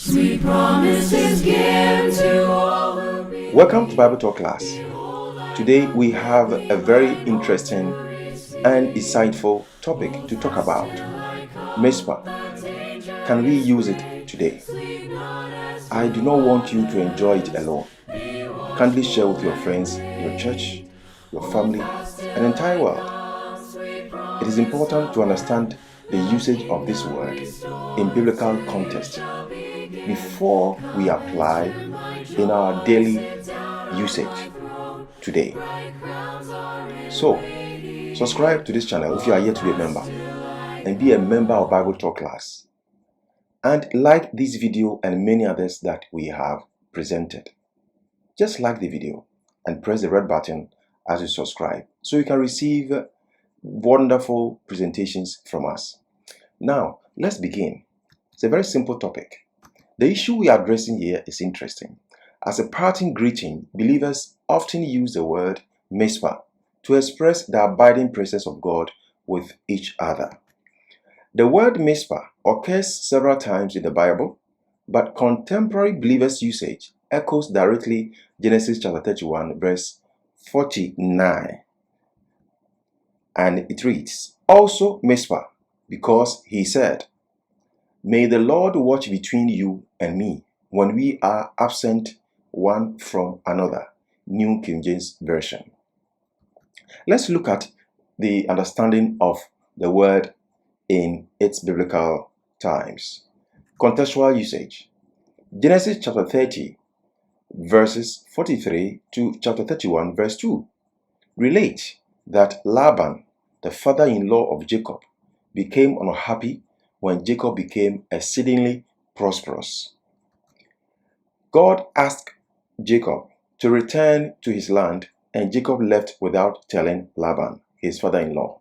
Sweet promises given to all who believe. Welcome to Bible Talk Class. Today we have a very interesting and insightful topic to talk about. Mizpah. Can we use it today? I do not want you to enjoy it alone. Kindly share with your friends, your church, your family, and the entire world. It is important to understand the usage of this word in biblical context before we apply in our daily usage today. So, subscribe to this channel if you are yet to be a member, and be a member of Bible Talk Class. And like this video and many others that we have presented. Just like the video and press the red button as you subscribe so you can receive wonderful presentations from us. Now, let's begin. It's a very simple topic. The issue we are addressing here is interesting. As a parting greeting, believers often use the word Mizpah to express the abiding presence of God with each other. The word Mizpah occurs several times in the Bible, but contemporary believers' usage echoes directly Genesis chapter 31, verse 49. And it reads, "Also Mizpah, because he said, May the Lord watch between you and me when we are absent one from another." New King James Version. Let's look at the understanding of the word in its biblical times. Contextual usage. Genesis chapter 30, verses 43 to chapter 31, verse 2 relate that Laban, the father-in-law of Jacob, became unhappy when Jacob became exceedingly prosperous. God asked Jacob to return to his land, and Jacob left without telling Laban, his father-in-law.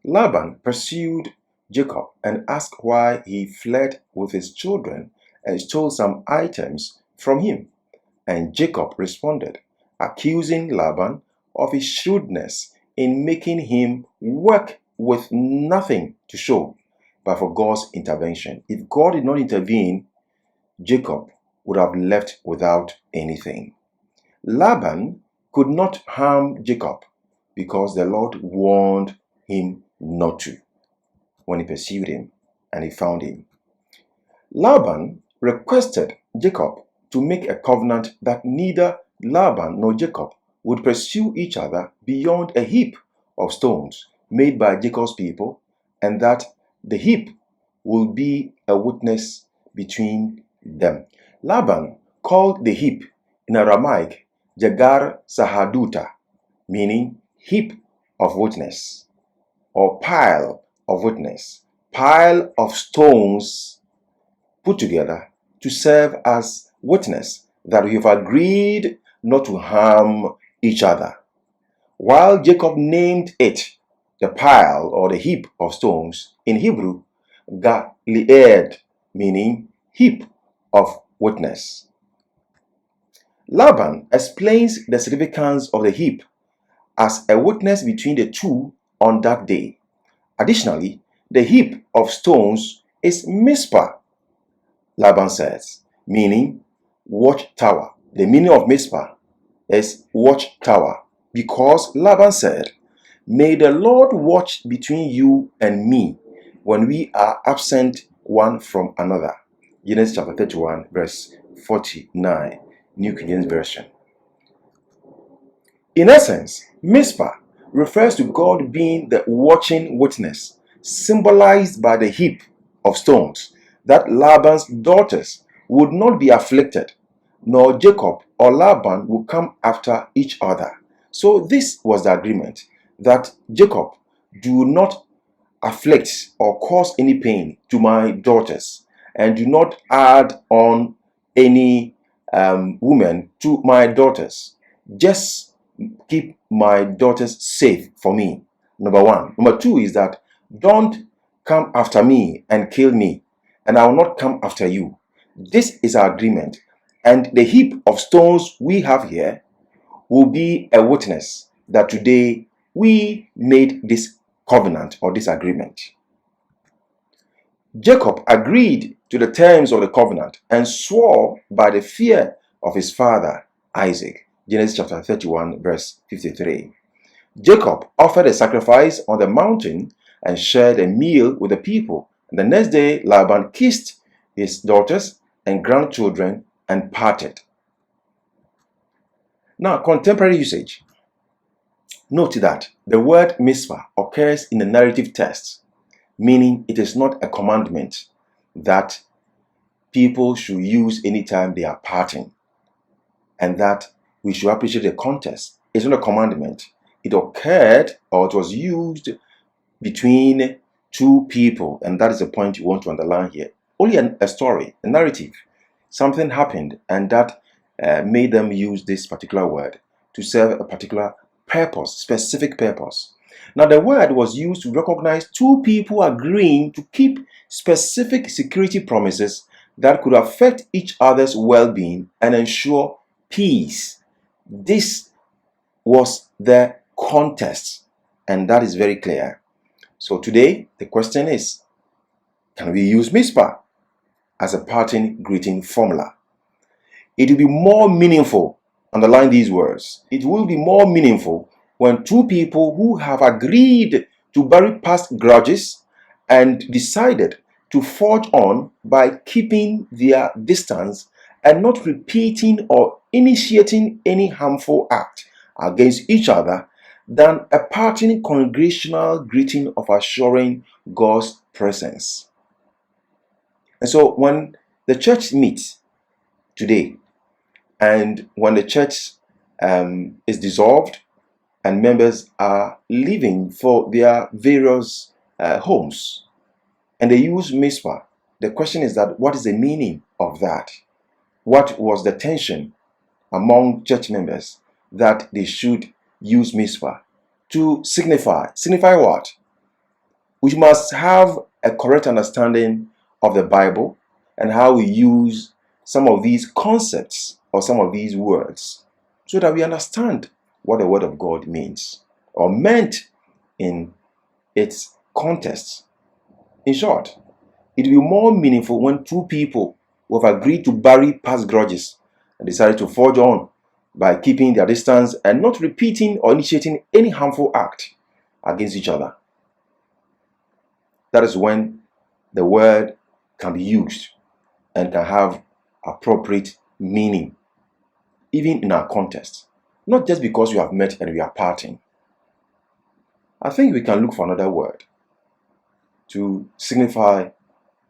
Laban pursued Jacob and asked why he fled with his children and stole some items from him. And Jacob responded, accusing Laban of his shrewdness in making him work with nothing to show but for God's intervention. If God did not intervene, Jacob would have left without anything. Laban could not harm Jacob because the Lord warned him not to when he pursued him and he found him. Laban requested Jacob to make a covenant that neither Laban nor Jacob would pursue each other beyond a heap of stones made by Jacob's people, and that the heap will be a witness between them. Laban called the heap in Aramaic Jagar Sahaduta, meaning heap of witness or pile of witness, pile of stones put together to serve as witness that we have agreed not to harm each other. While Jacob named it the pile or the heap of stones, in Hebrew, Galeed, meaning heap of witness. Laban explains the significance of the heap as a witness between the two on that day. Additionally, the heap of stones is Mizpah, Laban says, meaning watchtower. The meaning of Mizpah is watchtower because Laban said, "May the Lord watch between you and me when we are absent one from another." Genesis chapter 31, verse 49, New King James Version. In essence, Mizpah refers to God being the watching witness, symbolized by the heap of stones, that Laban's daughters would not be afflicted, nor Jacob or Laban would come after each other. So this was the agreement, that Jacob do not afflict or cause any pain to my daughters, and do not add on any woman to my daughters. Just keep my daughters safe for me. Number one. Number two is that don't come after me and kill me, and I will not come after you. This is our agreement. And the heap of stones we have here will be a witness that today we made this covenant or this agreement. Jacob agreed to the terms of the covenant and swore by the fear of his father Isaac. Genesis chapter 31, verse 53. Jacob offered a sacrifice on the mountain and shared a meal with the people. And the next day, Laban kissed his daughters and grandchildren and parted. Now, contemporary usage. Note that the word Mizpah occurs in the narrative text, meaning it is not a commandment that people should use anytime they are parting, and that we should appreciate the context. It's not a commandment. It occurred, or it was used between two people, and that is the point you want to underline here. Only a story, a narrative. Something happened, and that made them use this particular word to serve a particular purpose, specific purpose. Now, the word was used to recognize two people agreeing to keep specific security promises that could affect each other's well-being and ensure peace. This was the context, and that is very clear. So today, the question is, can we use Mizpah as a parting greeting formula? It will be more meaningful, underline these words, it will be more meaningful when two people who have agreed to bury past grudges and decided to forge on by keeping their distance and not repeating or initiating any harmful act against each other than a parting congregational greeting of assuring God's presence. And so when the church meets today, and when the church is dissolved and members are leaving for their various homes, and they use Mizpah, the question is that what is the meaning of that? What was the tension among church members that they should use Mizpah to signify? Signify what? We must have a correct understanding of the Bible and how we use some of these concepts or some of these words so that we understand what the Word of God means or meant in its context. In short, it will be more meaningful when two people who have agreed to bury past grudges and decided to forge on by keeping their distance and not repeating or initiating any harmful act against each other. That is when the word can be used and can have appropriate meaning, even in our context. Not just because we have met and we are parting. I think we can look for another word to signify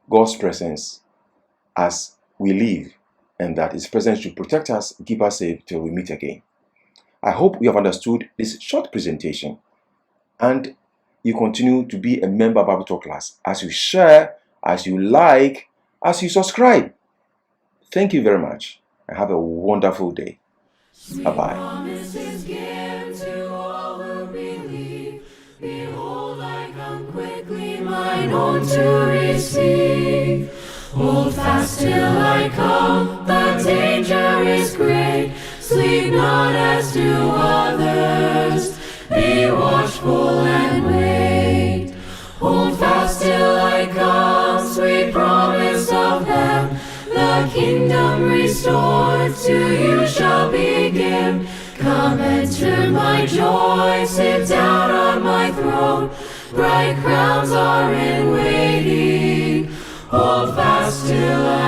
God's presence as we live, and that His presence should protect us, keep us safe till we meet again. I hope you have understood this short presentation, and you continue to be a member of Bible Talk Class as you share, as you like, as you subscribe. Thank you very much, and have a wonderful day. Bye-bye. Promises given to all who believe. Behold, I come quickly, mine own to receive. Hold fast till I come, the danger is great. Sleep not as do others, be watchful and wait. Hold fast till I come, sweet promise of them. The kingdom restored to you shall begin. Come enter my joy, sit down on my throne. Bright crowns are in waiting. Hold fast till I